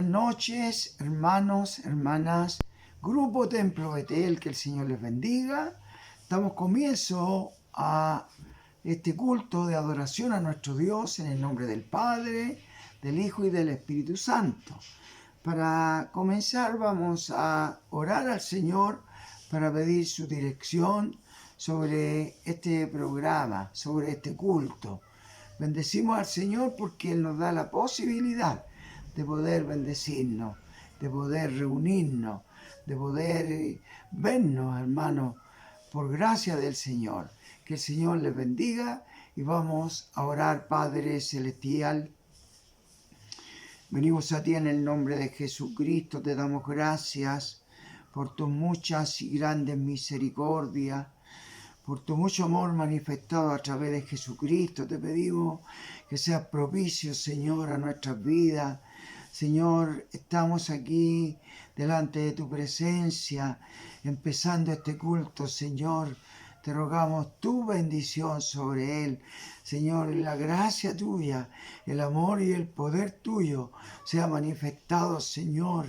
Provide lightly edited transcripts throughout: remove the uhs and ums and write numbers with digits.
Buenas noches, hermanos, hermanas, Grupo Templo Betel, que el Señor les bendiga. Damos comienzo a este culto de adoración a nuestro Dios en el nombre del Padre, del Hijo y del Espíritu Santo. Para comenzar vamos a orar al Señor para pedir su dirección sobre este programa, sobre este culto. Bendecimos al Señor porque Él nos da la posibilidad de poder bendecirnos, de poder reunirnos, de poder vernos, hermanos, por gracia del Señor. Que el Señor les bendiga y vamos a orar. Padre Celestial, venimos a ti en el nombre de Jesucristo, te damos gracias por tus muchas y grandes misericordias, por tu mucho amor manifestado a través de Jesucristo. Te pedimos que seas propicio, Señor, a nuestras vidas. Señor, estamos aquí delante de tu presencia, empezando este culto, Señor. Te rogamos tu bendición sobre él. Señor, la gracia tuya, el amor y el poder tuyo sea manifestado, Señor,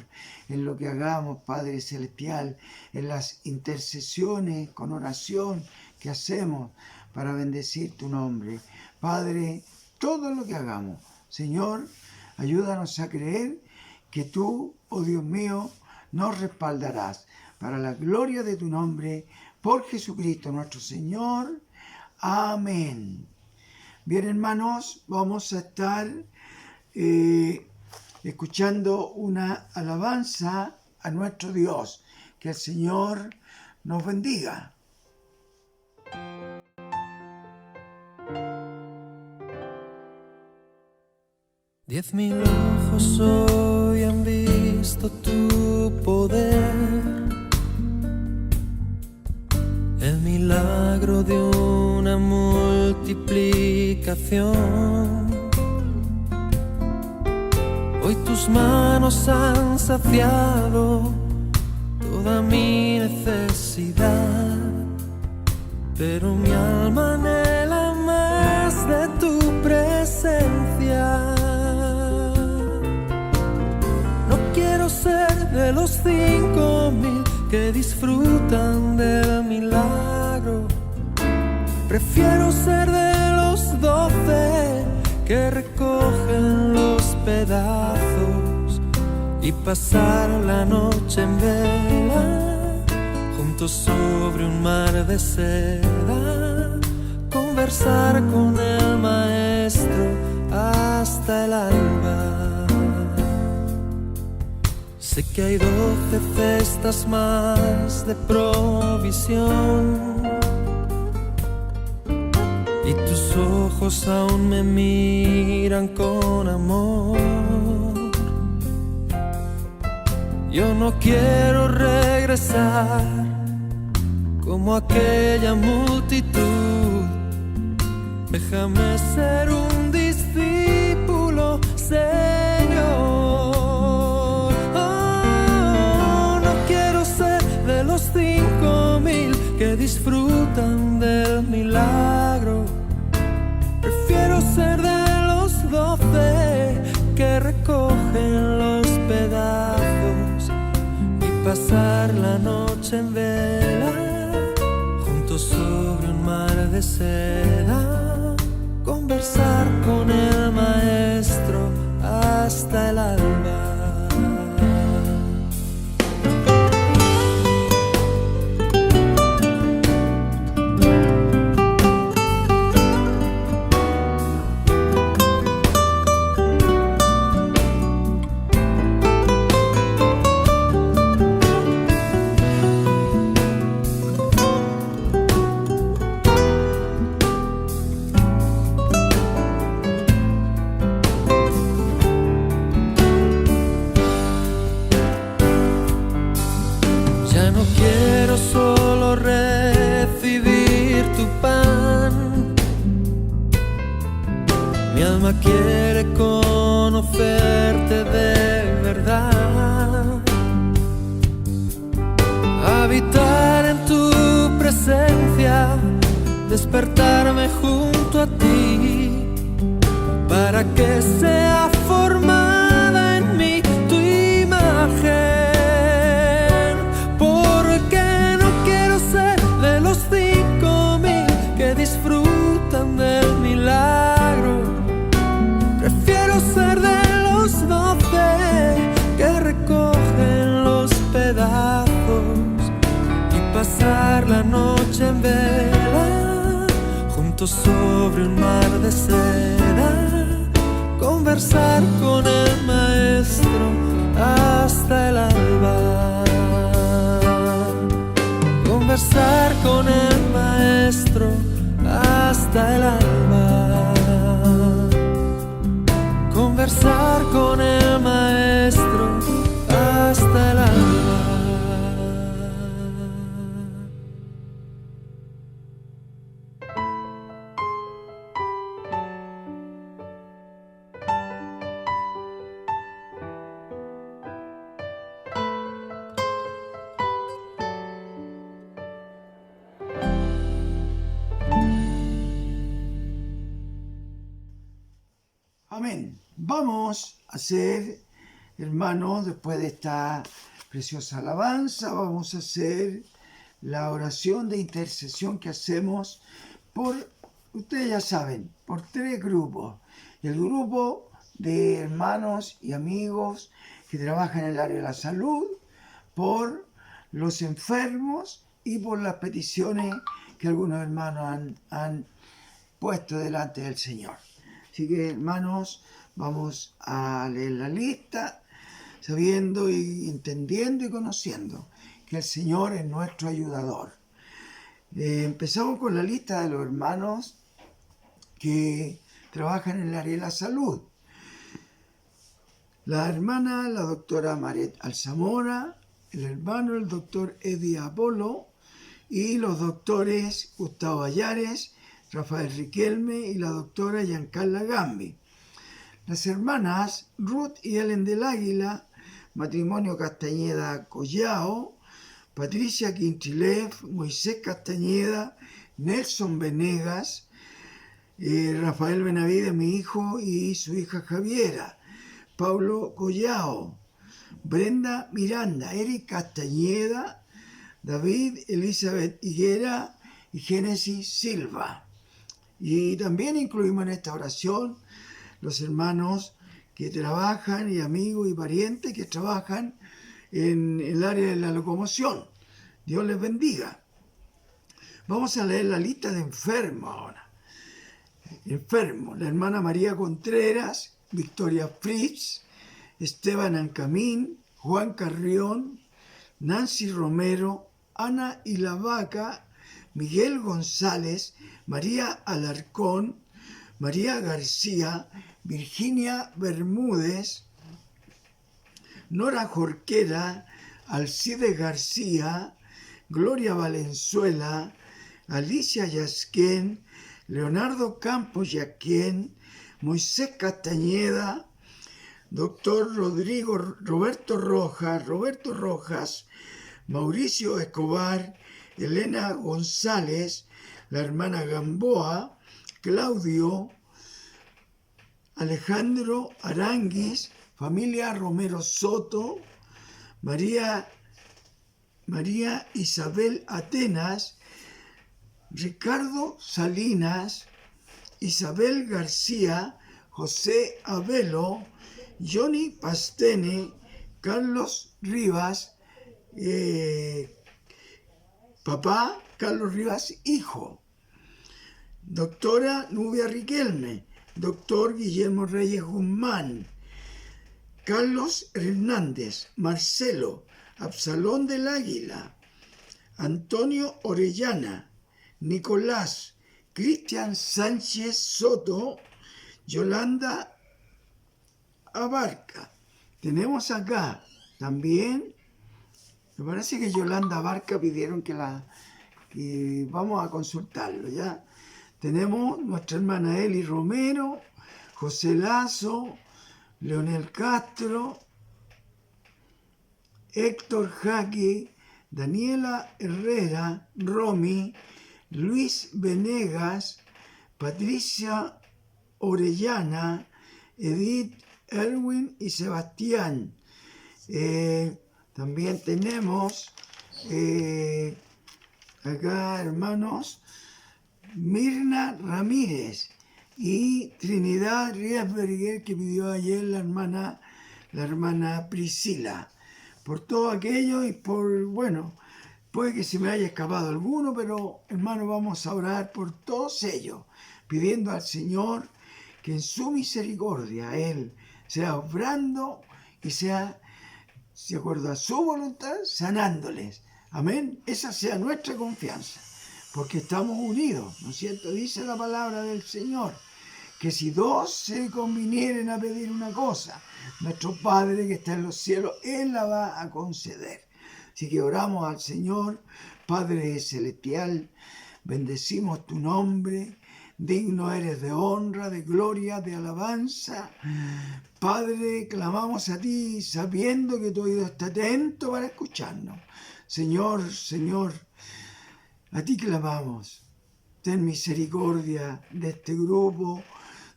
en lo que hagamos, Padre Celestial, en las intercesiones con oración que hacemos para bendecir tu nombre. Padre, todo lo que hagamos, Señor, ayúdanos a creer que tú, oh Dios mío, nos respaldarás para la gloria de tu nombre, por Jesucristo nuestro Señor. Amén. Bien, hermanos, vamos a estar escuchando una alabanza a nuestro Dios. Que el Señor nos bendiga. 10.000 ojos hoy han visto tu poder, el milagro de una multiplicación. Hoy tus manos han saciado toda mi necesidad, pero mi alma anhela más de tu presencia. Quiero ser de los 5.000 que disfrutan del milagro. Prefiero ser de los 12 que recogen los pedazos y pasar la noche en vela, juntos sobre un mar de seda, conversar con el maestro hasta el alba. Sé que hay 12 cestas más de provisión y tus ojos aún me miran con amor. Yo no quiero regresar como aquella multitud. Déjame ser un discípulo, Señor. Los 5.000 que disfrutan del milagro. Prefiero ser de los 12 que recogen los pedazos y pasar la noche en vela, juntos sobre un mar de seda, conversar con el maestro hasta el alba. Quiere conocerte de verdad, habitar en tu presencia, despertarme junto a ti, para que sea formada en mí tu viento sobre un mar de seda, conversar con el maestro hasta el alba. Conversar con el maestro hasta el alba. Conversar con el maestro hasta el alba. Amén. Vamos a hacer, hermanos, después de esta preciosa alabanza, vamos a hacer la oración de intercesión que hacemos por, ustedes ya saben, por 3 grupos. El grupo de hermanos y amigos que trabajan en el área de la salud, por los enfermos y por las peticiones que algunos hermanos han puesto delante del Señor. Así que, hermanos, vamos a leer la lista, sabiendo y entendiendo y conociendo que el Señor es nuestro ayudador. Empezamos con la lista de los hermanos que trabajan en el área de la salud. La hermana, la doctora Maret Alzamora, el hermano, el doctor Eddie Apolo, y los doctores Gustavo Ayares, Rafael Riquelme y la doctora Giancarla Gambi. Las hermanas Ruth y Ellen del Águila, matrimonio Castañeda Collao, Patricia Quintrilev, Moisés Castañeda, Nelson Venegas, Rafael Benavides, mi hijo, y su hija Javiera, Paulo Collao, Brenda Miranda, Eric Castañeda, David Elizabeth Higuera y Génesis Silva. Y también incluimos en esta oración los hermanos que trabajan y amigos y parientes que trabajan en el área de la locomoción. Dios les bendiga. Vamos a leer la lista de enfermos ahora. Enfermos: la hermana María Contreras, Victoria Fritz, Esteban Ancamín, Juan Carrión, Nancy Romero, Ana Ilavaca, Miguel González, María Alarcón, María García, Virginia Bermúdez, Nora Jorquera, Alcide García, Gloria Valenzuela, Alicia Yasquén, Leonardo Campos Yaquén, Moisés Castañeda, doctor Roberto Rojas, Mauricio Escobar, Elena González, la hermana Gamboa, Claudio, Alejandro Aranguis, familia Romero Soto, María Isabel Atenas, Ricardo Salinas, Isabel García, José Abelo, Johnny Pastene, Carlos Rivas, papá Carlos Rivas, hijo, doctora Nubia Riquelme, doctor Guillermo Reyes Guzmán, Carlos Hernández, Marcelo, Absalón del Águila, Antonio Orellana, Nicolás, Cristian Sánchez Soto, Yolanda Abarca. Tenemos acá también, me parece que Yolanda Abarca pidieron que vamos a consultarlo, ¿ya? Tenemos nuestra hermana Eli Romero, José Lazo, Leonel Castro, Héctor Jaque, Daniela Herrera, Romy, Luis Venegas, Patricia Orellana, Edith, Erwin y Sebastián. También tenemos acá, hermanos, Mirna Ramírez y Trinidad Riesberger, que pidió ayer la hermana Priscila. Por todo aquello y por, bueno, Puede que se me haya escapado alguno, pero hermano, vamos a orar por todos ellos, pidiendo al Señor que en su misericordia Él sea obrando y sea, de acuerdo a su voluntad, sanándoles. Amén. Esa sea nuestra confianza, porque estamos unidos, ¿no es cierto? Dice la palabra del Señor, que si dos se convinieren a pedir una cosa, nuestro Padre que está en los cielos, Él la va a conceder. Así que oramos al Señor, Padre celestial, bendecimos tu nombre, digno eres de honra, de gloria, de alabanza. Padre, clamamos a ti sabiendo que tu oído está atento para escucharnos. Señor, Señor, a ti clamamos. Ten misericordia de este grupo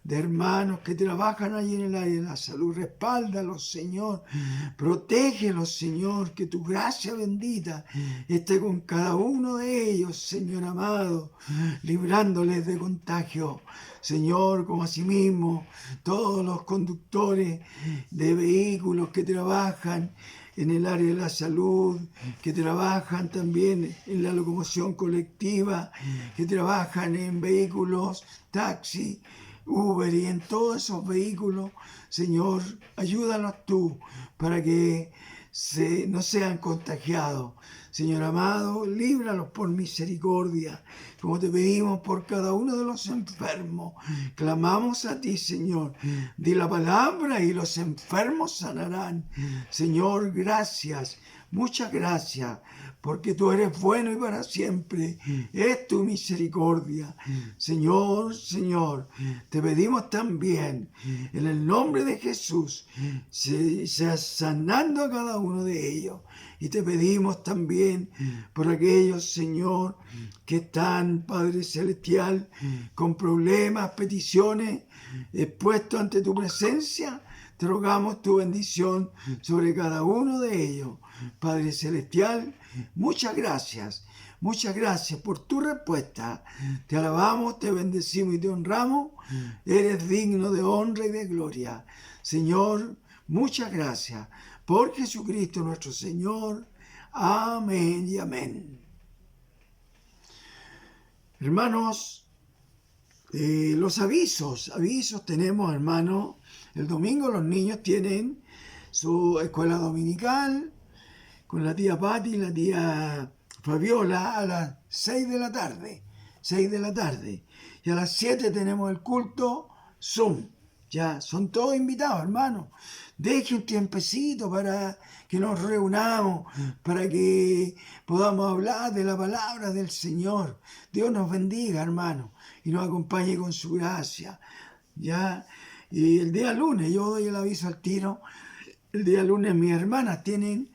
de hermanos que trabajan allí en el área de la salud. Respáldalos, Señor. Protégelos, Señor. Que tu gracia bendita esté con cada uno de ellos, Señor amado, librándoles de contagio. Señor, como asimismo todos los conductores de vehículos que trabajan en el área de la salud, que trabajan también en la locomoción colectiva, que trabajan en vehículos, taxi, Uber y en todos esos vehículos, Señor, ayúdanos tú para que no sean contagiados. Señor amado, líbralos por misericordia, como te pedimos por cada uno de los enfermos. Clamamos a ti, Señor. Di la palabra y los enfermos sanarán. Señor, gracias, muchas gracias, porque tú eres bueno y para siempre es tu misericordia. Señor, Señor, te pedimos también, en el nombre de Jesús, seas sanando a cada uno de ellos. Y te pedimos también por aquellos, Señor, que están, Padre Celestial, con problemas, peticiones, expuestos ante tu presencia. Te rogamos tu bendición sobre cada uno de ellos. Padre Celestial, muchas gracias por tu respuesta. Te alabamos, te bendecimos y te honramos. Eres digno de honra y de gloria. Señor, muchas gracias por Jesucristo nuestro Señor. Amén y amén. Hermanos, los avisos tenemos, hermanos. El domingo los niños tienen su escuela dominical con la tía Patti y la tía Fabiola a las 6 de la tarde. Y a las 7 tenemos el culto Zoom. Ya son todos invitados, hermanos. Deje un tiempecito para que nos reunamos, para que podamos hablar de la palabra del Señor. Dios nos bendiga, hermanos, y nos acompañe con su gracia. Ya. Y el día lunes, yo doy el aviso al tiro, el día lunes mis hermanas tienen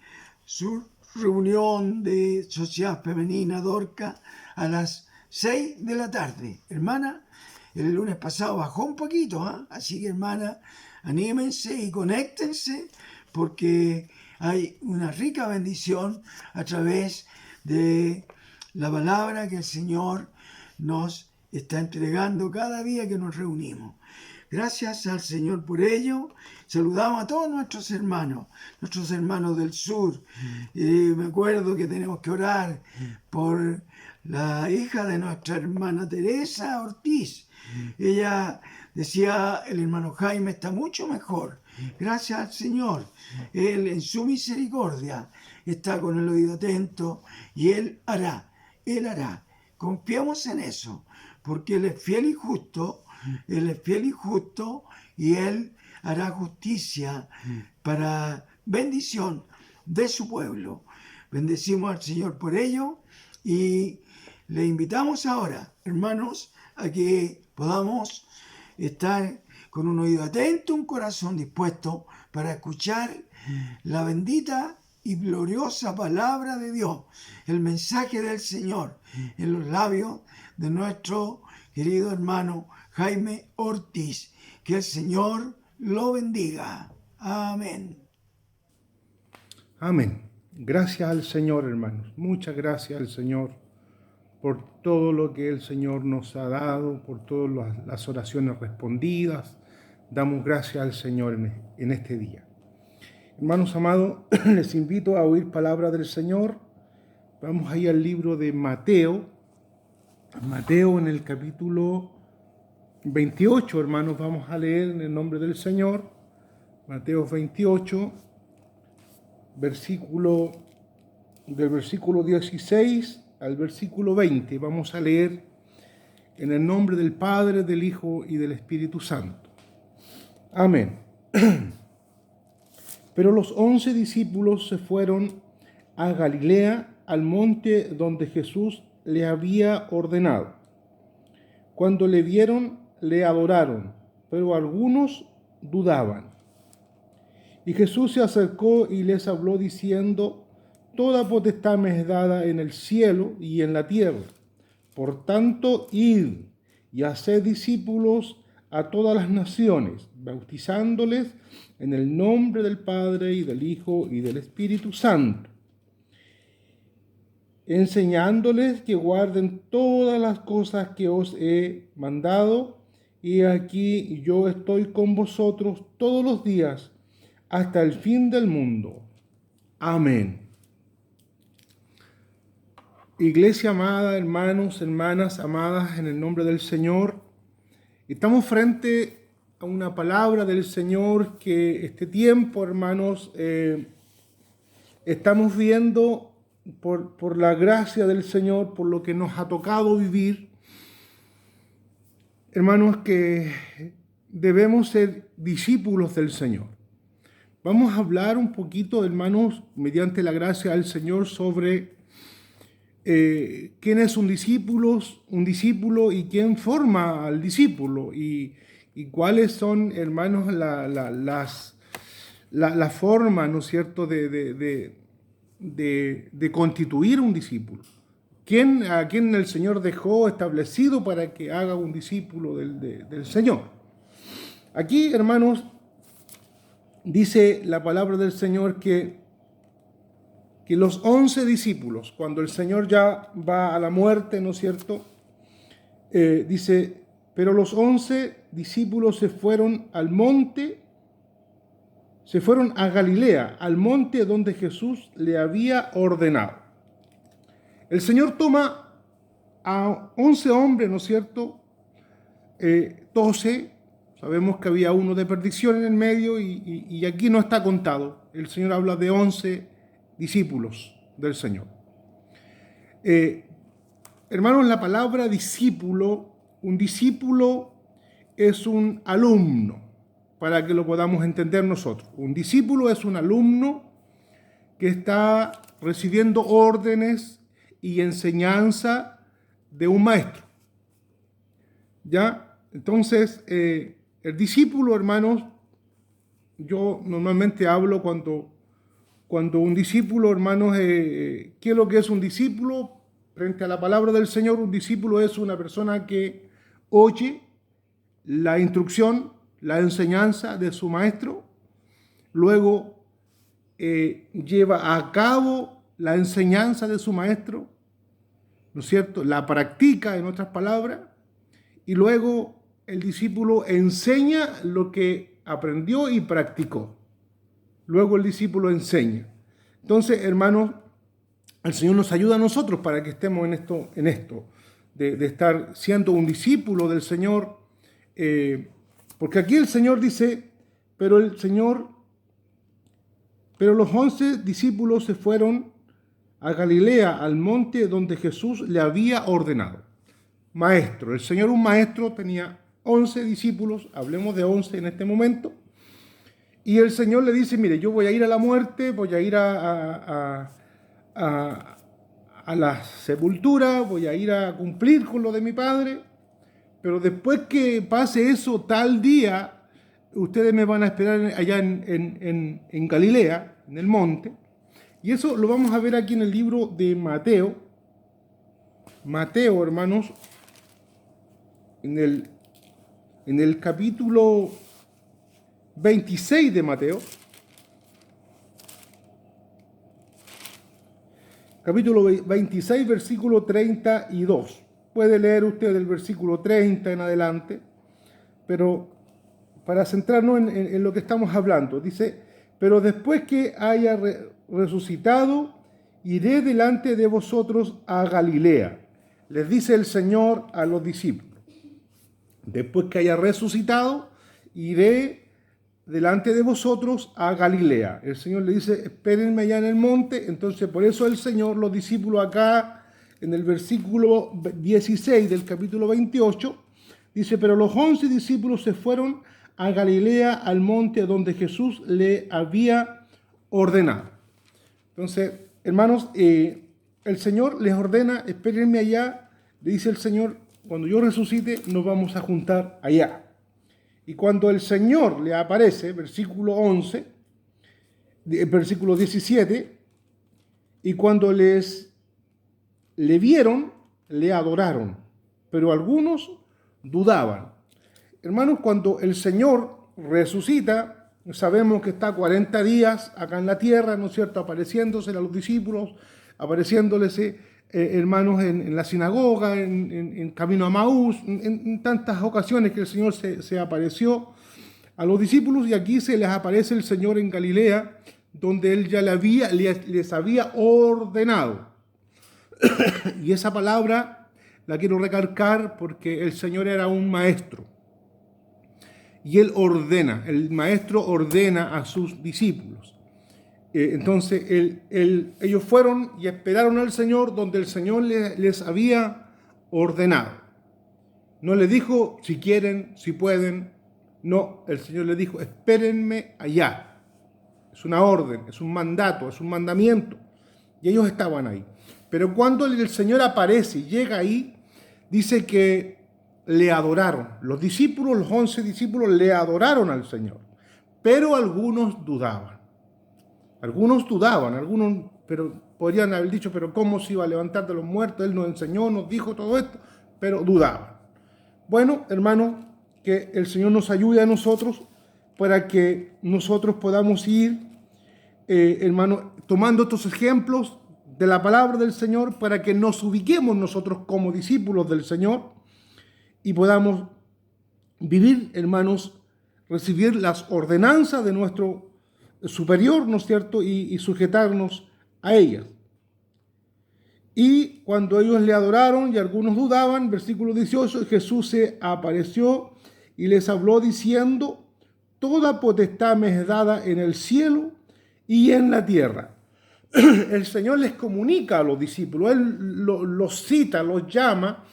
su reunión de Sociedad Femenina Dorca a las 6 de la tarde. Hermana, el lunes pasado bajó un poquito, así que hermana, anímense y conéctense porque hay una rica bendición a través de la palabra que el Señor nos está entregando cada día que nos reunimos. Gracias al Señor por ello. Saludamos a todos nuestros hermanos del sur. Me acuerdo que tenemos que orar por la hija de nuestra hermana Teresa Ortiz. Ella decía, el hermano Jaime está mucho mejor. Gracias al Señor. Él en su misericordia está con el oído atento y Él hará. Confiamos en eso, porque Él es fiel y justo. Y Él hará justicia para bendición de su pueblo. Bendecimos al Señor por ello y le invitamos ahora, hermanos, a que podamos estar con un oído atento, un corazón dispuesto para escuchar la bendita y gloriosa palabra de Dios, el mensaje del Señor en los labios de nuestro querido hermano Jaime Ortiz. Que el Señor lo bendiga. Amén. Amén. Gracias al Señor, hermanos. Muchas gracias al Señor por todo lo que el Señor nos ha dado, por todas las oraciones respondidas. Damos gracias al Señor en este día. Hermanos amados, les invito a oír palabra del Señor Vamos ahí al libro de Mateo. Mateo en el capítulo 28, hermanos, vamos a leer en el nombre del Señor. Mateo 28, del versículo 16 al versículo 20. Vamos a leer en el nombre del Padre, del Hijo y del Espíritu Santo. Amén. Pero los 11 discípulos se fueron a Galilea, al monte donde Jesús le había ordenado. Cuando le vieron, le adoraron, pero algunos dudaban. Y Jesús se acercó y les habló diciendo: Toda potestad me es dada en el cielo y en la tierra. Por tanto, id y haced discípulos a todas las naciones, bautizándoles en el nombre del Padre y del Hijo y del Espíritu Santo, enseñándoles que guarden todas las cosas que os he mandado, y aquí yo estoy con vosotros todos los días hasta el fin del mundo. Amén. Iglesia amada, hermanos, hermanas amadas, en el nombre del Señor, estamos frente a una palabra del Señor que este tiempo, hermanos, estamos viendo por la gracia del Señor, por lo que nos ha tocado vivir, hermanos, que debemos ser discípulos del Señor. Vamos a hablar un poquito, hermanos, mediante la gracia del Señor, sobre quién es un discípulo y quién forma al discípulo y cuáles son, hermanos, la forma, ¿no es cierto?, de constituir un discípulo. A quién el Señor dejó establecido para que haga un discípulo del Señor. Aquí, hermanos, dice la palabra del Señor que los 11 discípulos, cuando el Señor ya va a la muerte, ¿no es cierto? Dice, pero los 11 discípulos se fueron a Galilea, al monte donde Jesús le había ordenado. El Señor toma a 11 hombres, ¿no es cierto? 12, sabemos que había uno de perdición en el medio y aquí no está contado. El Señor habla de 11 discípulos del Señor. Hermanos, la palabra discípulo, un discípulo es un alumno, para que lo podamos entender nosotros. Un discípulo es un alumno que está recibiendo órdenes y enseñanza de un maestro. ¿Ya? Entonces, el discípulo, hermanos, yo normalmente hablo cuando un discípulo, hermanos, ¿qué es lo que es un discípulo? Frente a la palabra del Señor, un discípulo es una persona que oye la instrucción, la enseñanza de su maestro, luego lleva a cabo la enseñanza de su maestro, ¿no es cierto? La practica, en otras palabras, y luego el discípulo enseña lo que aprendió y practicó. Luego el discípulo enseña. Entonces, hermanos, el Señor nos ayuda a nosotros para que estemos en esto de estar siendo un discípulo del Señor, porque aquí el Señor dice, pero los 11 discípulos se fueron a Galilea, al monte donde Jesús le había ordenado. Maestro, el Señor, un maestro, tenía 11 discípulos, hablemos de 11 en este momento, y el Señor le dice, mire, yo voy a ir a la muerte, voy a ir a la sepultura, voy a ir a cumplir con lo de mi Padre, pero después que pase eso, tal día, ustedes me van a esperar allá en Galilea, en el monte. Y eso lo vamos a ver aquí en el libro de Mateo. Mateo, hermanos, en el capítulo 26 de Mateo. Capítulo 26, versículo 32. Puede leer usted el versículo 30 en adelante, pero para centrarnos en lo que estamos hablando, dice, pero después que haya resucitado iré delante de vosotros a Galilea, les dice el Señor a los discípulos. Después que haya resucitado, iré delante de vosotros a Galilea. El Señor le dice, espérenme allá en el monte. Entonces, por eso el Señor, los discípulos acá, en el versículo 16 del capítulo 28, dice, pero los 11 discípulos se fueron a Galilea, al monte donde Jesús le había ordenado. Entonces, hermanos, el Señor les ordena, espérenme allá, le dice el Señor, cuando yo resucite nos vamos a juntar allá. Y cuando el Señor le aparece, versículo 11, versículo 17, y cuando le vieron, le adoraron, pero algunos dudaban. Hermanos, cuando el Señor resucita, sabemos que está 40 días acá en la tierra, ¿no es cierto?, apareciéndose a los discípulos, apareciéndoles, hermanos, en la sinagoga, en camino a Maús, en tantas ocasiones que el Señor se apareció a los discípulos, y aquí se les aparece el Señor en Galilea, donde Él ya les había ordenado. Y esa palabra la quiero recalcar porque el Señor era un maestro. Y Él ordena, el maestro ordena a sus discípulos. Entonces ellos fueron y esperaron al Señor donde el Señor les había ordenado. No les dijo si quieren, si pueden. No, el Señor les dijo, espérenme allá. Es una orden, es un mandato, es un mandamiento. Y ellos estaban ahí. Pero cuando el Señor aparece y llega ahí, dice que le adoraron. Los discípulos, los 11 discípulos, le adoraron al Señor. Pero algunos dudaban. Algunos, pero podrían haber dicho, pero ¿cómo se iba a levantar de los muertos? Él nos enseñó, nos dijo todo esto, pero dudaban. Bueno, hermanos, que el Señor nos ayude a nosotros para que nosotros podamos ir, hermanos, tomando estos ejemplos de la palabra del Señor para que nos ubiquemos nosotros como discípulos del Señor y podamos vivir, hermanos, recibir las ordenanzas de nuestro superior, ¿no es cierto?, y sujetarnos a ellas. Y cuando ellos le adoraron y algunos dudaban, versículo 18, Jesús se apareció y les habló diciendo, toda potestad me es dada en el cielo y en la tierra. El Señor les comunica a los discípulos, Él los cita, los llama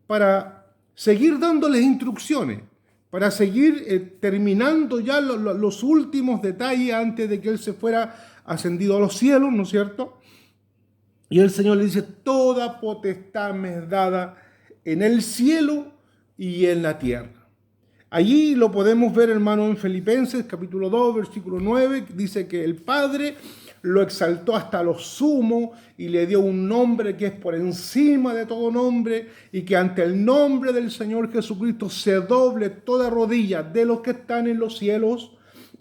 para seguir dándoles instrucciones, para seguir terminando ya los últimos detalles antes de que Él se fuera ascendido a los cielos, ¿no es cierto? Y el Señor le dice, toda potestad me es dada en el cielo y en la tierra. Allí lo podemos ver, hermano, en Filipenses, capítulo 2, versículo 9, dice que el Padre lo exaltó hasta lo sumo y le dio un nombre que es por encima de todo nombre, y que ante el nombre del Señor Jesucristo se doble toda rodilla de los que están en los cielos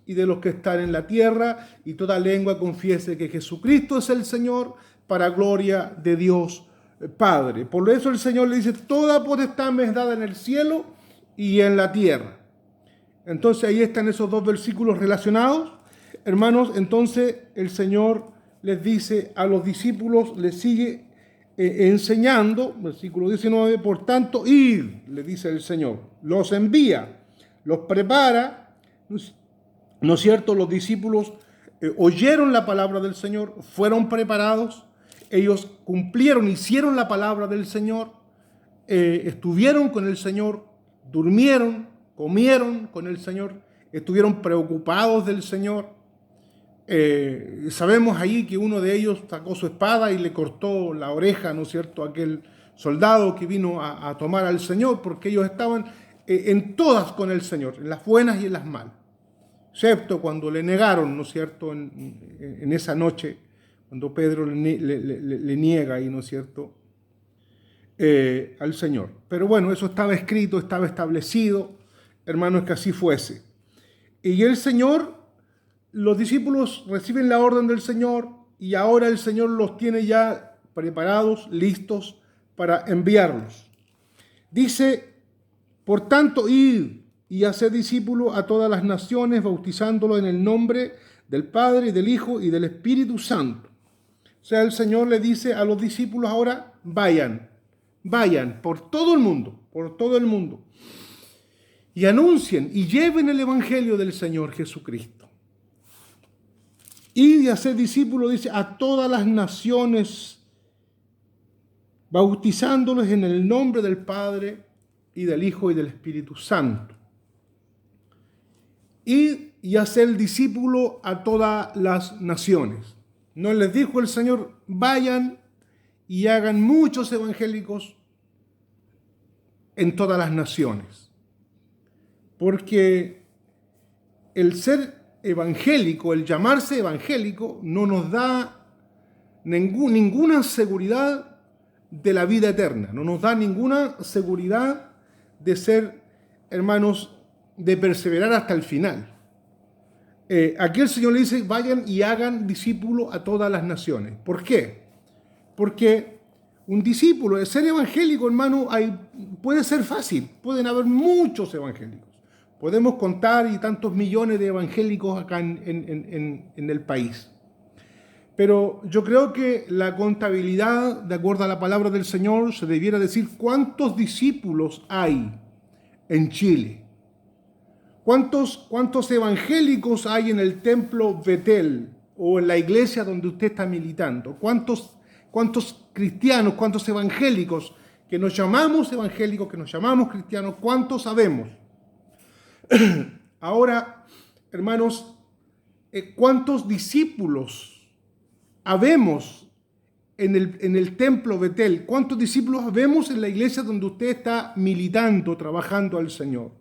y de los que están en la tierra, y toda lengua confiese que Jesucristo es el Señor, para gloria de Dios Padre. Por eso el Señor le dice, toda potestad me es dada en el cielo y en la tierra. Entonces ahí están esos dos versículos relacionados. Hermanos, entonces el Señor les dice a los discípulos, les sigue enseñando, versículo 19, por tanto, id, le dice el Señor, los envía, los prepara, ¿no es cierto? Los discípulos oyeron la palabra del Señor, fueron preparados, ellos cumplieron, hicieron la palabra del Señor, estuvieron con el Señor, durmieron, comieron con el Señor, estuvieron preocupados del Señor. Sabemos ahí que uno de ellos sacó su espada y le cortó la oreja, ¿no es cierto?, a aquel soldado que vino a tomar al Señor, porque ellos estaban en todas con el Señor, en las buenas y en las malas, excepto cuando le negaron, ¿no es cierto?, en esa noche, cuando Pedro le niega ahí, ¿no es cierto?, al Señor. Pero bueno, eso estaba escrito, estaba establecido, hermanos, que así fuese. Y el Señor, los discípulos reciben la orden del Señor y ahora el Señor los tiene ya preparados, listos para enviarlos. Dice, por tanto, id y haced discípulos a todas las naciones, bautizándolos en el nombre del Padre, y del Hijo y del Espíritu Santo, O sea, el Señor le dice a los discípulos ahora, vayan por todo el mundo, y anuncien y lleven el evangelio del Señor Jesucristo. Y de hacer discípulos, dice, a todas las naciones, bautizándolos en el nombre del Padre y del Hijo y del Espíritu Santo. Y hacer discípulo a todas las naciones. No les dijo el Señor, vayan y hagan muchos evangélicos en todas las naciones. Porque el ser evangélico, el llamarse evangélico, no nos da ninguna seguridad de la vida eterna, no nos da ninguna seguridad de ser, hermanos, de perseverar hasta el final. Aquí el Señor le dice, vayan y hagan discípulos a todas las naciones. ¿Por qué? Porque un discípulo, el ser evangélico, hermano, puede ser fácil, pueden haber muchos evangélicos. Podemos contar y tantos millones de evangélicos acá en el país. Pero yo creo que la contabilidad, de acuerdo a la palabra del Señor, se debiera decir cuántos discípulos hay en Chile. ¿Cuántos evangélicos hay en el templo Betel o en la iglesia donde usted está militando? ¿Cuántos cristianos, cuántos evangélicos que nos llamamos evangélicos, que nos llamamos cristianos, cuántos sabemos? Ahora, hermanos, ¿cuántos discípulos habemos en el templo Betel? ¿Cuántos discípulos habemos en la iglesia donde usted está militando, trabajando al Señor?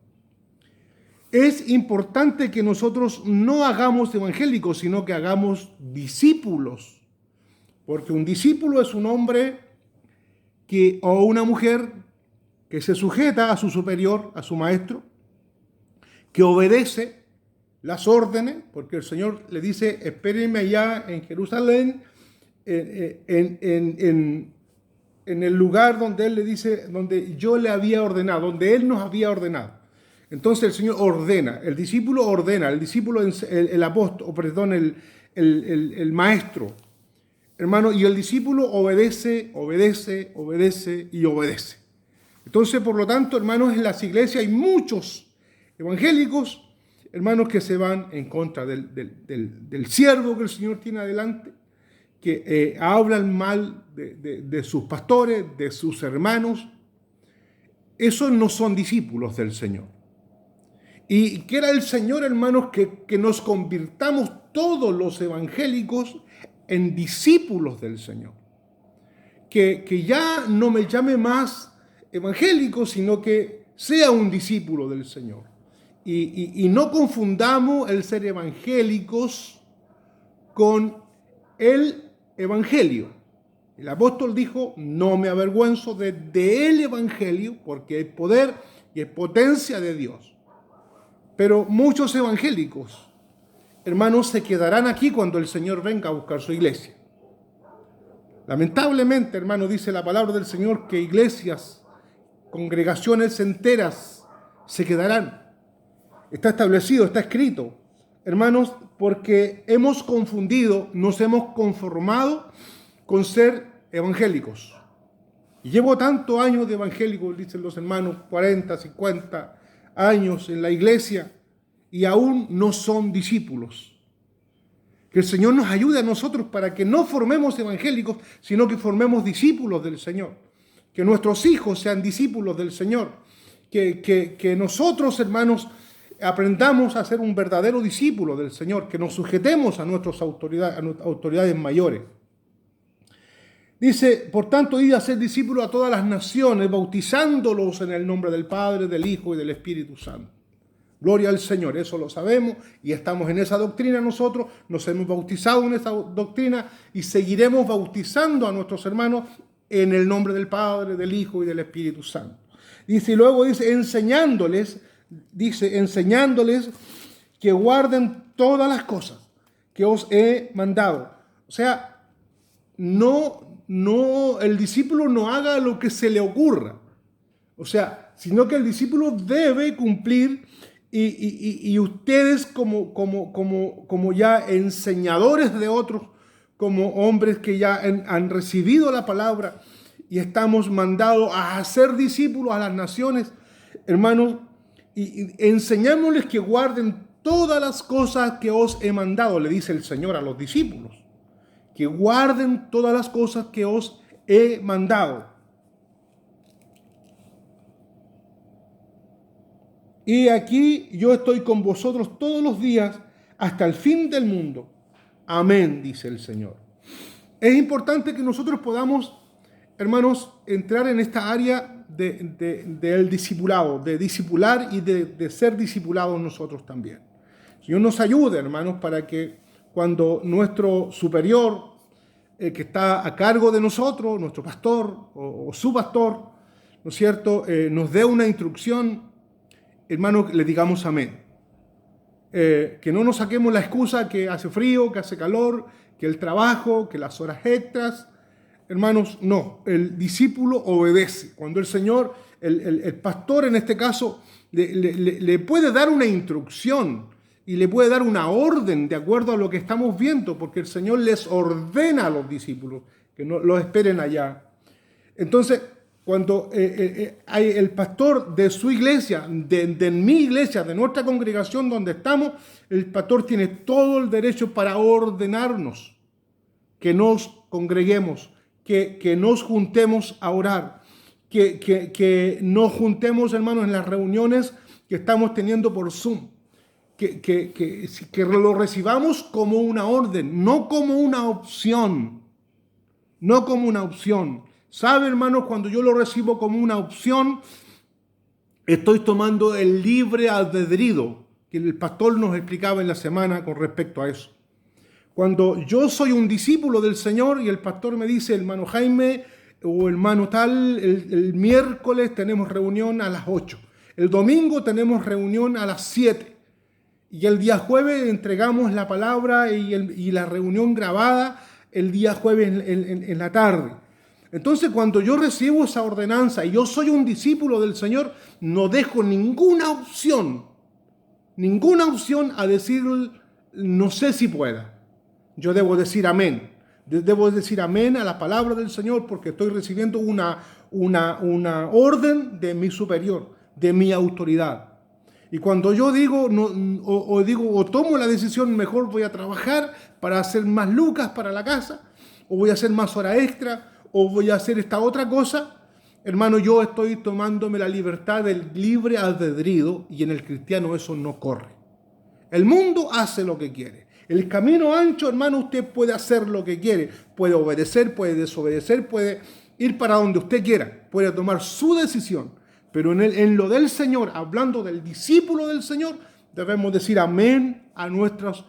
Es importante que nosotros no hagamos evangélicos, sino que hagamos discípulos. Porque un discípulo es un hombre o una mujer que se sujeta a su superior, a su maestro, que obedece las órdenes, porque el Señor le dice, espérenme allá en Jerusalén, en el lugar donde Él le dice, donde yo le había ordenado, donde Él nos había ordenado. Entonces el Señor ordena, el discípulo ordena, el discípulo, el apóstol, perdón, el maestro, hermano, y el discípulo obedece y obedece. Entonces, por lo tanto, hermanos, en las iglesias hay muchos evangélicos, hermanos, que se van en contra del siervo que el Señor tiene adelante, que hablan mal de sus pastores, de sus hermanos. Esos no son discípulos del Señor. Y quiera el Señor, hermanos, que nos convirtamos todos los evangélicos en discípulos del Señor. Que ya no me llame más evangélico, sino que sea un discípulo del Señor. Y no confundamos el ser evangélicos con el evangelio. El apóstol dijo, no me avergüenzo del evangelio, porque es poder y es potencia de Dios. Pero muchos evangélicos, hermanos, se quedarán aquí cuando el Señor venga a buscar su iglesia. Lamentablemente, hermano, dice la palabra del Señor que iglesias, congregaciones enteras se quedarán. Está establecido, está escrito, hermanos, porque hemos confundido, nos hemos conformado con ser evangélicos. Y llevo tantos años de evangélicos, dicen los hermanos, 40, 50 años en la iglesia, y aún no son discípulos. Que el Señor nos ayude a nosotros para que no formemos evangélicos, sino que formemos discípulos del Señor. Que nuestros hijos sean discípulos del Señor. Que nosotros, hermanos, aprendamos a ser un verdadero discípulo del Señor. Que nos sujetemos a nuestras autoridades mayores. Dice, por tanto, id a ser discípulos a todas las naciones, bautizándolos en el nombre del Padre, del Hijo y del Espíritu Santo. Gloria al Señor, eso lo sabemos y estamos en esa doctrina nosotros, nos hemos bautizado en esa doctrina y seguiremos bautizando a nuestros hermanos en el nombre del Padre, del Hijo y del Espíritu Santo. Dice, y luego dice, enseñándoles que guarden todas las cosas que os he mandado. O sea, el discípulo no haga lo que se le ocurra. O sea, sino que el discípulo debe cumplir y ustedes como ya enseñadores de otros, como hombres que ya han recibido la palabra y estamos mandados a hacer discípulos a las naciones, hermanos, y enseñámosles que guarden todas las cosas que os he mandado, le dice el Señor a los discípulos, que guarden todas las cosas que os he mandado. Y aquí yo estoy con vosotros todos los días hasta el fin del mundo. Amén, dice el Señor. Es importante que nosotros podamos, hermanos, entrar en esta área del discipulado, de discipular y de ser discipulados nosotros también. El Señor nos ayude, hermanos, para que cuando nuestro superior, que está a cargo de nosotros, nuestro pastor o su pastor, ¿no es cierto?, nos dé una instrucción, hermanos, le digamos amén. Que no nos saquemos la excusa que hace frío, que hace calor, que el trabajo, que las horas extras. Hermanos, no, el discípulo obedece. Cuando el Señor, el pastor en este caso, le puede dar una instrucción y le puede dar una orden de acuerdo a lo que estamos viendo, porque el Señor les ordena a los discípulos que no los esperen allá. Entonces, cuando hay el pastor de su iglesia, de mi iglesia, de nuestra congregación donde estamos, el pastor tiene todo el derecho para ordenarnos que nos congreguemos, que nos juntemos a orar, que nos juntemos, hermanos, en las reuniones que estamos teniendo por Zoom, que lo recibamos como una orden, no como una opción, no como una opción. ¿Sabe, hermanos? Cuando yo lo recibo como una opción, estoy tomando el libre albedrío que el pastor nos explicaba en la semana con respecto a eso. Cuando yo soy un discípulo del Señor y el pastor me dice, hermano Jaime o hermano tal, el miércoles tenemos reunión a las 8, el domingo tenemos reunión a las 7 y el día jueves entregamos la palabra y la reunión grabada el día jueves en la tarde. Entonces, cuando yo recibo esa ordenanza y yo soy un discípulo del Señor, no dejo ninguna opción a decir, no sé si pueda. Yo debo decir amén. Debo decir amén a la palabra del Señor porque estoy recibiendo una orden de mi superior, de mi autoridad. Y cuando yo digo, o tomo la decisión, mejor voy a trabajar para hacer más lucas para la casa, o voy a hacer más hora extra, o voy a hacer esta otra cosa, hermano, yo estoy tomándome la libertad del libre albedrío y en el cristiano eso no corre. El mundo hace lo que quiere. El camino ancho, hermano, usted puede hacer lo que quiere. Puede obedecer, puede desobedecer, puede ir para donde usted quiera. Puede tomar su decisión. Pero en lo del Señor, hablando del discípulo del Señor, debemos decir amén a nuestros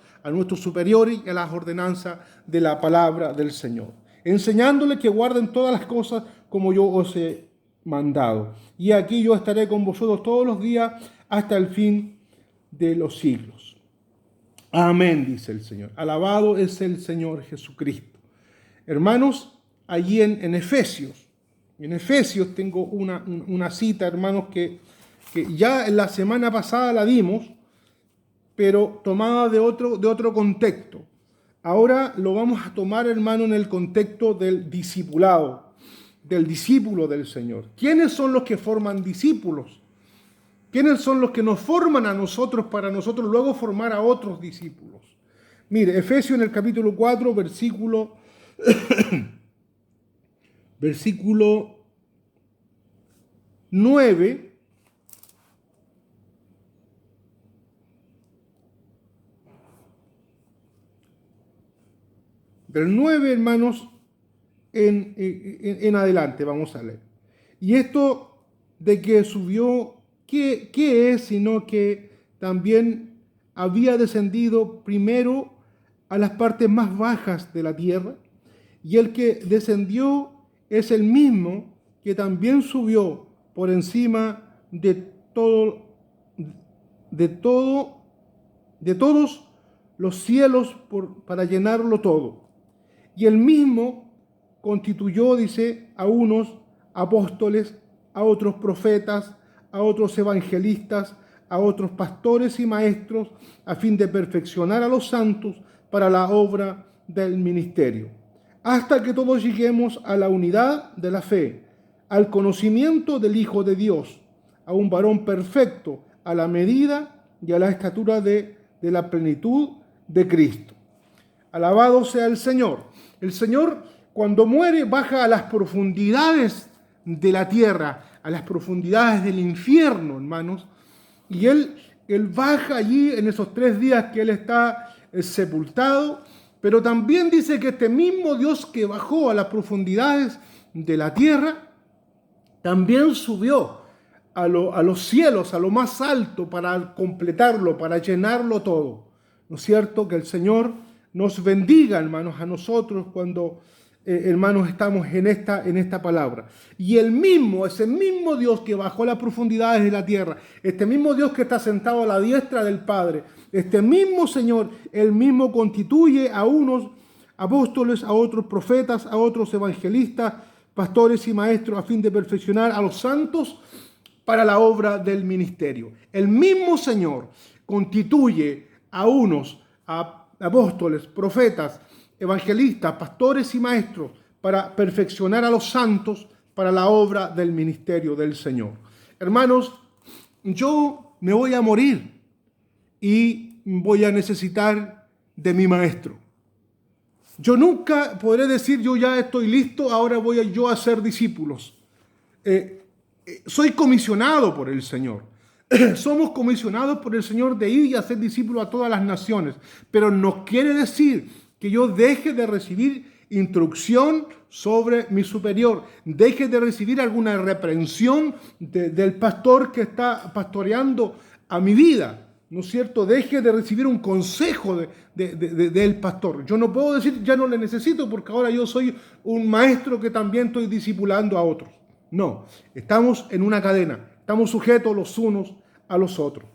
superiores y a las ordenanzas de la palabra del Señor, enseñándole que guarden todas las cosas como yo os he mandado. Y aquí yo estaré con vosotros todos los días hasta el fin de los siglos. Amén, dice el Señor. Alabado es el Señor Jesucristo. Hermanos, allí en Efesios tengo una cita, hermanos, que ya en la semana pasada la dimos, pero tomada de otro contexto. Ahora lo vamos a tomar, hermano, en el contexto del discipulado, del discípulo del Señor. ¿Quiénes son los que forman discípulos? ¿Quiénes son los que nos forman a nosotros para nosotros luego formar a otros discípulos? Mire, Efesios en el capítulo 4, versículo 9. Del 9, hermanos, en adelante vamos a leer. Y esto de que subió, ¿qué es? Sino que también había descendido primero a las partes más bajas de la tierra, y el que descendió es el mismo que también subió por encima de todos los cielos para llenarlo todo. Y el mismo constituyó, dice, a unos apóstoles, a otros profetas, a otros evangelistas, a otros pastores y maestros, a fin de perfeccionar a los santos para la obra del ministerio, hasta que todos lleguemos a la unidad de la fe, al conocimiento del Hijo de Dios, a un varón perfecto, a la medida y a la estatura de la plenitud de Cristo. Alabado sea el Señor. El Señor, cuando muere, baja a las profundidades de la tierra, a las profundidades del infierno, hermanos, y Él baja allí en esos 3 días que Él está sepultado, pero también dice que este mismo Dios que bajó a las profundidades de la tierra, también subió a los cielos, a lo más alto, para completarlo, para llenarlo todo. ¿No es cierto? Que el Señor nos bendiga, hermanos, a nosotros cuando, hermanos, estamos en esta palabra. Y ese mismo Dios que bajó a las profundidades de la tierra, este mismo Dios que está sentado a la diestra del Padre, este mismo Señor, Él mismo constituye a unos apóstoles, a otros profetas, a otros evangelistas, pastores y maestros, a fin de perfeccionar a los santos para la obra del ministerio. El mismo Señor constituye a unos apóstoles, profetas, evangelistas, pastores y maestros para perfeccionar a los santos para la obra del ministerio del Señor. Hermanos, yo me voy a morir y voy a necesitar de mi maestro. Yo nunca podré decir, yo ya estoy listo, ahora voy yo a ser discípulos. Soy comisionado por el Señor. Somos comisionados por el Señor de ir y hacer discípulos a todas las naciones. Pero no quiere decir que yo deje de recibir instrucción sobre mi superior, deje de recibir alguna reprensión del pastor que está pastoreando a mi vida. ¿No es cierto? Deje de recibir un consejo del pastor. Yo no puedo decir, ya no le necesito porque ahora yo soy un maestro que también estoy discipulando a otros. No, estamos en una cadena, estamos sujetos los unos a los otros.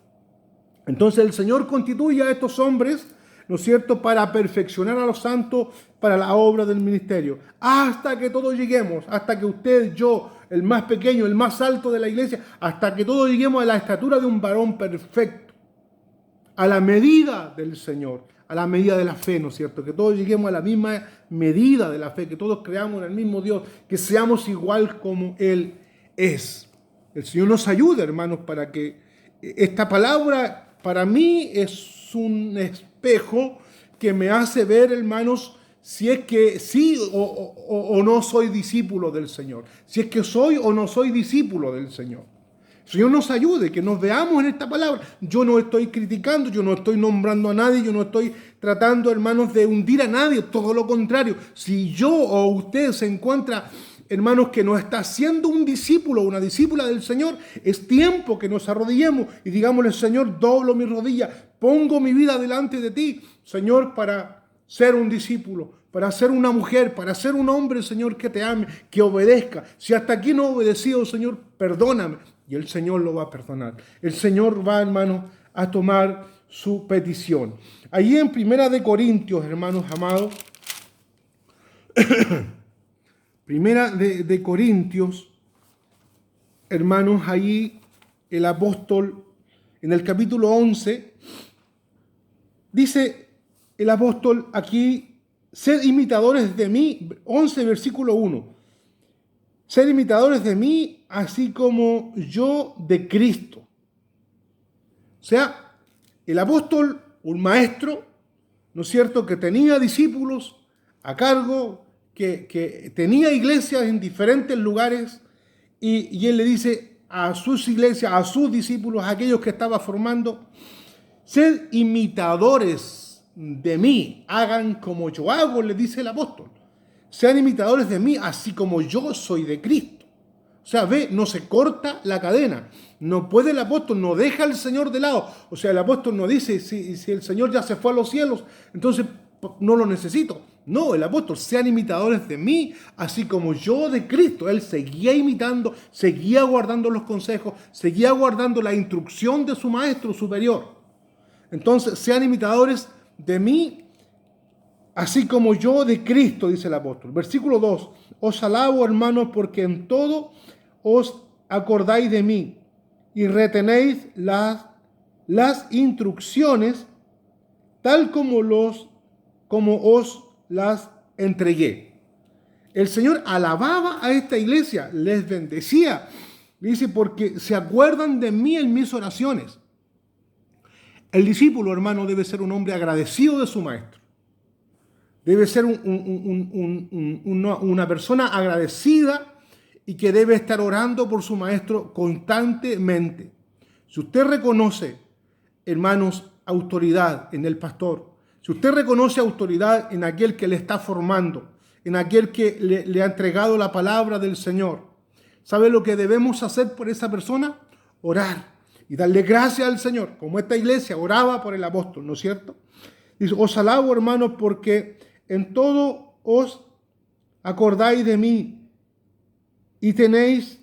Entonces el Señor constituye a estos hombres, ¿no es cierto?, para perfeccionar a los santos para la obra del ministerio. Hasta que todos lleguemos, hasta que usted, yo, el más pequeño, el más alto de la iglesia, hasta que todos lleguemos a la estatura de un varón perfecto, a la medida del Señor, a la medida de la fe, ¿no es cierto? Que todos lleguemos a la misma medida de la fe, que todos creamos en el mismo Dios, que seamos igual como Él es. El Señor nos ayude, hermanos, para que esta palabra para mí es un espejo que me hace ver, hermanos, si es que sí o no soy discípulo del Señor, si es que soy o no soy discípulo del Señor. El Señor nos ayude, que nos veamos en esta palabra. Yo no estoy criticando, yo no estoy nombrando a nadie, yo no estoy tratando, hermanos, de hundir a nadie, todo lo contrario. Si yo o usted se encuentra, hermanos, que no está siendo un discípulo o una discípula del Señor, es tiempo que nos arrodillemos y digámosle: Señor, doblo mi rodilla, pongo mi vida delante de ti, Señor, para ser un discípulo, para ser una mujer, para ser un hombre, Señor, que te ame, que obedezca. Si hasta aquí no he obedecido, Señor, perdóname. Y el Señor lo va a perdonar. El Señor va, hermanos, a tomar su petición. Allí en 1 Corintios, hermanos amados, 1 Corintios, hermanos, allí el apóstol, en el capítulo 11, dice el apóstol aquí: sed imitadores de mí, 11 versículo 1. Sed imitadores de mí, así como yo de Cristo. O sea, el apóstol, un maestro, ¿no es cierto?, que tenía discípulos a cargo, que tenía iglesias en diferentes lugares, y él le dice a sus iglesias, a sus discípulos, a aquellos que estaba formando: sed imitadores de mí, hagan como yo hago, le dice el apóstol. Sean imitadores de mí, así como yo soy de Cristo. O sea, ve, no se corta la cadena. No puede el apóstol, no deja al Señor de lado. O sea, el apóstol no dice, si el Señor ya se fue a los cielos, entonces no lo necesito. No, el apóstol: sean imitadores de mí, así como yo de Cristo. Él seguía imitando, seguía guardando los consejos, seguía guardando la instrucción de su maestro superior. Entonces, sean imitadores de mí, así como yo de Cristo, dice el apóstol. Versículo 2. Os alabo, hermanos, porque en todo os acordáis de mí y retenéis las instrucciones, tal como os las entregué. El Señor alababa a esta iglesia, les bendecía. Dice, porque se acuerdan de mí en mis oraciones. El discípulo, hermano, debe ser un hombre agradecido de su maestro. Debe ser una persona agradecida y que debe estar orando por su maestro constantemente. Si usted reconoce, hermanos, autoridad en el pastor, si usted reconoce autoridad en aquel que le está formando, en aquel que le ha entregado la palabra del Señor, ¿sabe lo que debemos hacer por esa persona? Orar y darle gracias al Señor, como esta iglesia oraba por el apóstol, ¿no es cierto? Dice, os alabo, hermanos, porque en todo os acordáis de mí y retenéis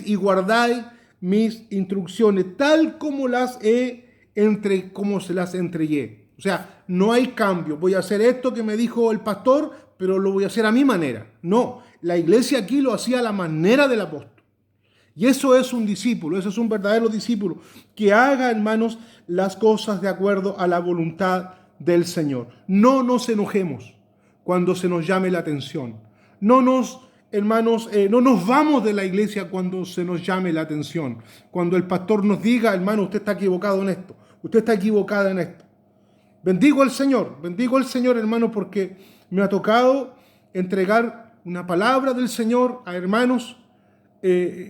y guardáis mis instrucciones, tal como como se las entregué. O sea, no hay cambio. Voy a hacer esto que me dijo el pastor, pero lo voy a hacer a mi manera. No, la iglesia aquí lo hacía a la manera del apóstol. Y eso es un discípulo, eso es un verdadero discípulo, que haga, hermanos, las cosas de acuerdo a la voluntad del Señor. No nos enojemos cuando se nos llame la atención. No nos vamos de la iglesia cuando se nos llame la atención. Cuando el pastor nos diga, hermano, usted está equivocado en esto, usted está equivocada en esto. Bendigo al Señor, hermano, porque me ha tocado entregar una palabra del Señor a hermanos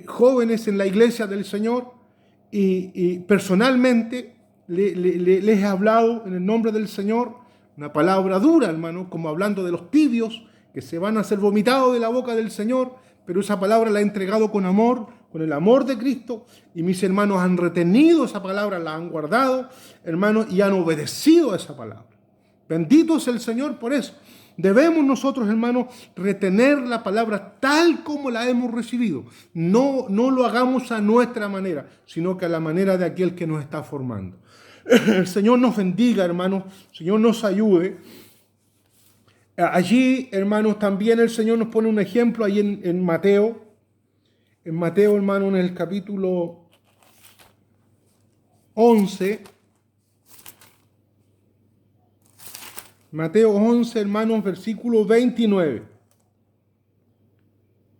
jóvenes en la iglesia del Señor y personalmente les he hablado en el nombre del Señor una palabra dura, hermano, como hablando de los tibios que se van a ser vomitados de la boca del Señor, pero esa palabra la he entregado con amor, con el amor de Cristo, y mis hermanos han retenido esa palabra, la han guardado, hermanos, y han obedecido a esa palabra. Bendito es el Señor por eso. Debemos nosotros, hermanos, retener la palabra tal como la hemos recibido. No lo hagamos a nuestra manera, sino que a la manera de aquel que nos está formando. El Señor nos bendiga, hermanos. El Señor nos ayude. Allí, hermanos, también el Señor nos pone un ejemplo ahí en Mateo. En Mateo, hermano, en el capítulo 11. Mateo 11, hermanos, versículo 29.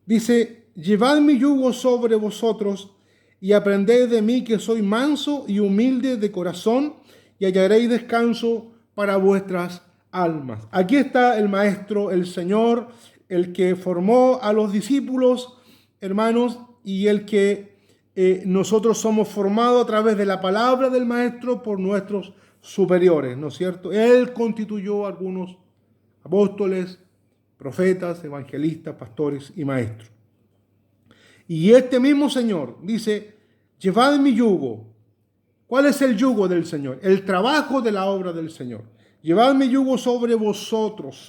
Dice, llevad mi yugo sobre vosotros y aprended de mí que soy manso y humilde de corazón y hallaréis descanso para vuestras almas. Aquí está el Maestro, el Señor, el que formó a los discípulos, hermanos, y el que nosotros somos formados a través de la palabra del Maestro por nuestros superiores, ¿no es cierto? Él constituyó a algunos apóstoles, profetas, evangelistas, pastores y maestros. Y este mismo Señor dice, llevad mi yugo. ¿Cuál es el yugo del Señor? El trabajo de la obra del Señor. Llevad mi yugo sobre vosotros,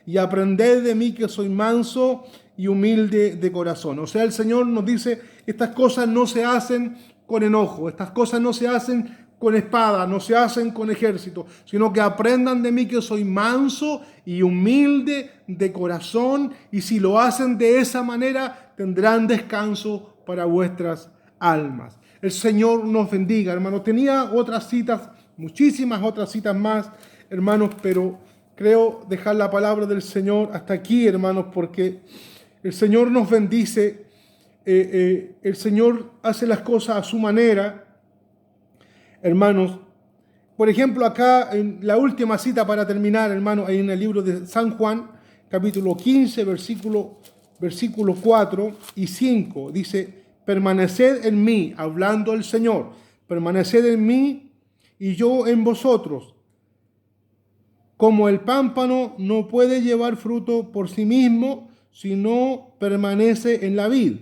y aprended de mí que soy manso y humilde de corazón. O sea, el Señor nos dice, estas cosas no se hacen con enojo, estas cosas no se hacen con espada, no se hacen con ejército, sino que aprendan de mí que soy manso y humilde de corazón, y si lo hacen de esa manera, tendrán descanso para vuestras almas. El Señor nos bendiga, hermanos. Tenía otras citas, muchísimas otras citas más, hermanos, pero creo dejar la palabra del Señor hasta aquí, hermanos, porque el Señor nos bendice, el Señor hace las cosas a su manera. Hermanos, por ejemplo, acá en la última cita para terminar, hermanos, en el libro de San Juan, capítulo 15, versículos 4 y 5, dice, permaneced en mí, hablando el Señor, permaneced en mí y yo en vosotros. Como el pámpano no puede llevar fruto por sí mismo si no permanece en la vid,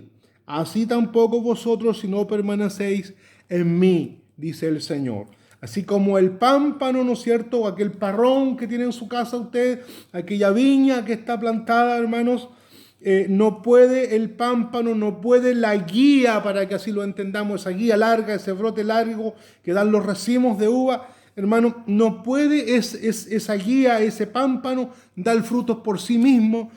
así tampoco vosotros si no permanecéis en mí, dice el Señor. Así como el pámpano, ¿no es cierto? Aquel parrón que tiene en su casa usted, aquella viña que está plantada, hermanos, no puede el pámpano, no puede la guía, para que así lo entendamos, esa guía larga, ese brote largo que dan los racimos de uva, hermano, no puede esa guía, ese pámpano, dar frutos por sí mismo,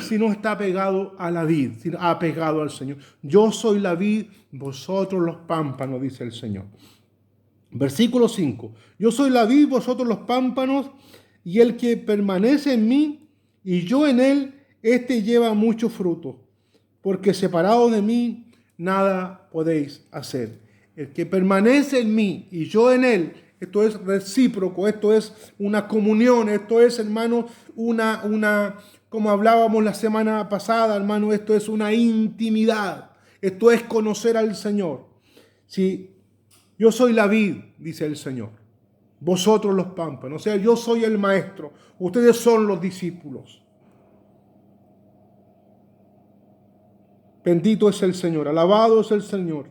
si no está pegado a la vid, si no ha pegado al Señor. Yo soy la vid, vosotros los pámpanos, dice el Señor. Versículo 5. Yo soy la vid, vosotros los pámpanos, y el que permanece en mí y yo en él, este lleva mucho fruto, porque separado de mí nada podéis hacer. El que permanece en mí y yo en él, esto es recíproco, esto es una comunión, esto es, hermano, como hablábamos la semana pasada, hermano, esto es una intimidad, esto es conocer al Señor. Si yo soy la vid, dice el Señor, vosotros los pámpanos, o sea, yo soy el maestro, ustedes son los discípulos. Bendito es el Señor, alabado es el Señor.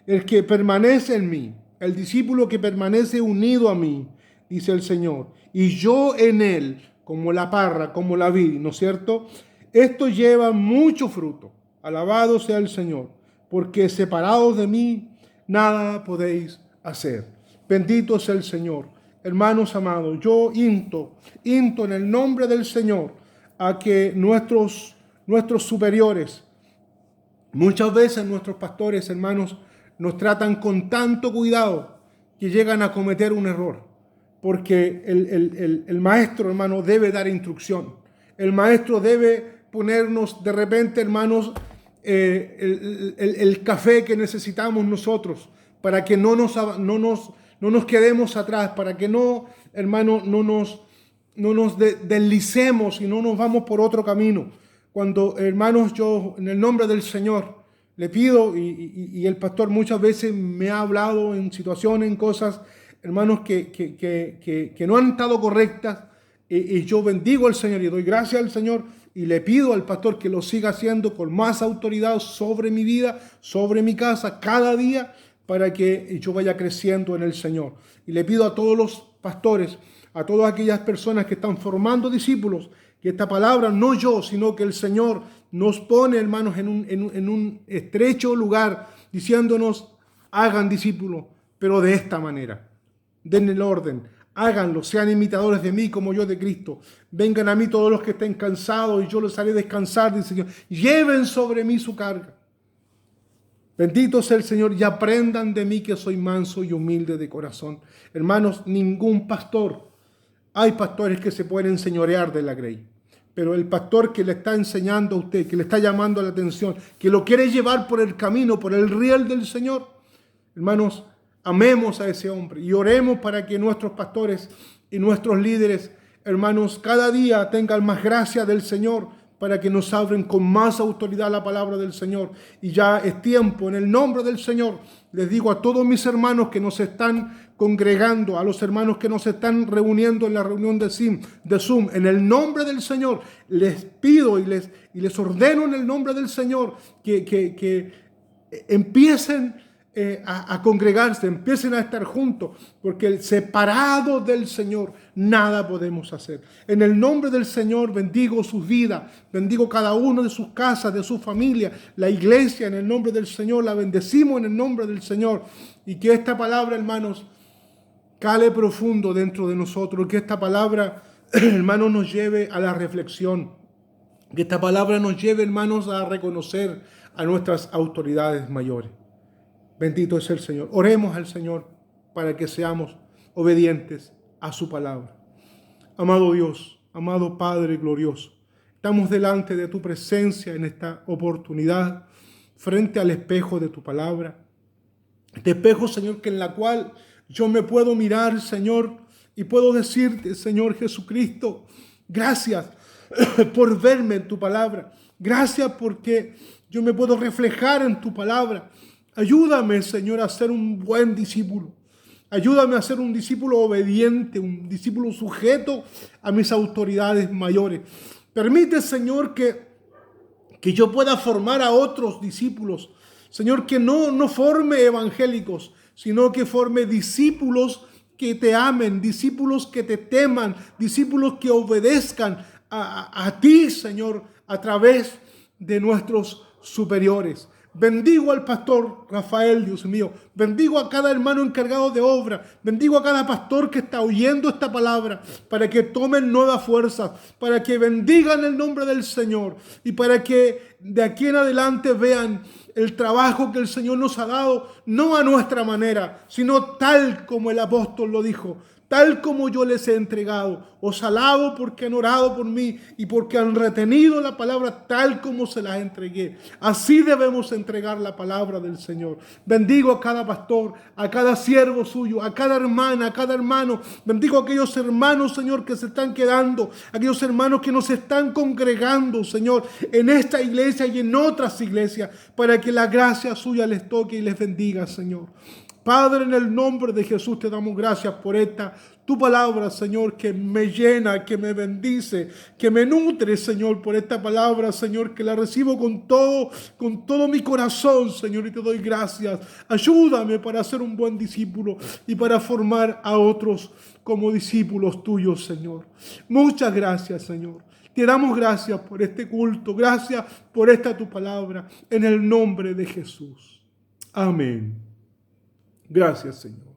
El que permanece en mí, el discípulo que permanece unido a mí, dice el Señor, y yo en él, como la parra, como la vid, ¿no es cierto? Esto lleva mucho fruto. Alabado sea el Señor, porque separados de mí, nada podéis hacer. Bendito es el Señor. Hermanos amados, yo insto en el nombre del Señor a que nuestros superiores, muchas veces nuestros pastores, hermanos, nos tratan con tanto cuidado que llegan a cometer un error. Porque el maestro, hermano, debe dar instrucción. El maestro debe ponernos de repente, hermanos, el café que necesitamos nosotros para que no nos quedemos atrás, para que no, hermano, no nos deslicemos y no nos vamos por otro camino. Cuando, hermanos, yo en el nombre del Señor le pido, y el pastor muchas veces me ha hablado en situaciones, en cosas, hermanos, que no han estado correctas, y yo bendigo al Señor y doy gracias al Señor y le pido al pastor que lo siga haciendo con más autoridad sobre mi vida, sobre mi casa, cada día, para que yo vaya creciendo en el Señor. Y le pido a todos los pastores, a todas aquellas personas que están formando discípulos, que esta palabra, no yo, sino que el Señor nos pone, hermanos, en un estrecho lugar, diciéndonos, hagan discípulos, pero de esta manera. Den el orden, háganlo, sean imitadores de mí como yo de Cristo. Vengan a mí todos los que estén cansados y yo los haré descansar, dice el Señor. Lleven sobre mí su carga. Bendito sea el Señor y aprendan de mí que soy manso y humilde de corazón. Hermanos, ningún pastor, hay pastores que se pueden enseñorear de la grey, pero el pastor que le está enseñando a usted, que le está llamando la atención, que lo quiere llevar por el camino, por el riel del Señor, hermanos, amemos a ese hombre y oremos para que nuestros pastores y nuestros líderes, hermanos, cada día tengan más gracia del Señor, para que nos abren con más autoridad la palabra del Señor. Y ya es tiempo, en el nombre del Señor, les digo a todos mis hermanos que nos están congregando, a los hermanos que nos están reuniendo en la reunión de Zoom, en el nombre del Señor, les pido y les ordeno en el nombre del Señor que empiecen a congregarse, empiecen a estar juntos, porque separados del Señor nada podemos hacer. En el nombre del Señor bendigo sus vidas, bendigo cada uno de sus casas, de su familia, la iglesia en el nombre del Señor, la bendecimos en el nombre del Señor, y que esta palabra, hermanos, cale profundo dentro de nosotros, que esta palabra, hermanos, nos lleve a la reflexión, que esta palabra nos lleve, hermanos, a reconocer a nuestras autoridades mayores. Bendito es el Señor. Oremos al Señor para que seamos obedientes a su palabra. Amado Dios, amado Padre glorioso, estamos delante de tu presencia en esta oportunidad, frente al espejo de tu palabra. Este espejo, Señor, que en la cual yo me puedo mirar, Señor, y puedo decirte, Señor Jesucristo, gracias por verme en tu palabra. Gracias porque yo me puedo reflejar en tu palabra. Ayúdame, Señor, a ser un buen discípulo. Ayúdame a ser un discípulo obediente, un discípulo sujeto a mis autoridades mayores. Permite, Señor, que yo pueda formar a otros discípulos. Señor, que no forme evangélicos, sino que forme discípulos que te amen, discípulos que te teman, discípulos que obedezcan a ti, Señor, a través de nuestros superiores. Bendigo al pastor Rafael, Dios mío. Bendigo a cada hermano encargado de obra. Bendigo a cada pastor que está oyendo esta palabra para que tomen nuevas fuerzas, para que bendigan el nombre del Señor y para que de aquí en adelante vean el trabajo que el Señor nos ha dado, no a nuestra manera, sino tal como el apóstol lo dijo, tal como yo les he entregado. Os alabo porque han orado por mí y porque han retenido la palabra tal como se las entregué. Así debemos entregar la palabra del Señor. Bendigo a cada pastor, a cada siervo suyo, a cada hermana, a cada hermano. Bendigo a aquellos hermanos, Señor, que se están quedando, aquellos hermanos que nos están congregando, Señor, en esta iglesia y en otras iglesias, para que la gracia suya les toque y les bendiga, Señor. Padre, en el nombre de Jesús te damos gracias por esta tu palabra, Señor, que me llena, que me bendice, que me nutre, Señor, por esta palabra, Señor, que la recibo con todo mi corazón, Señor, y te doy gracias. Ayúdame para ser un buen discípulo y para formar a otros como discípulos tuyos, Señor. Muchas gracias, Señor. Te damos gracias por este culto, gracias por esta tu palabra, en el nombre de Jesús. Amén. Gracias, Señor.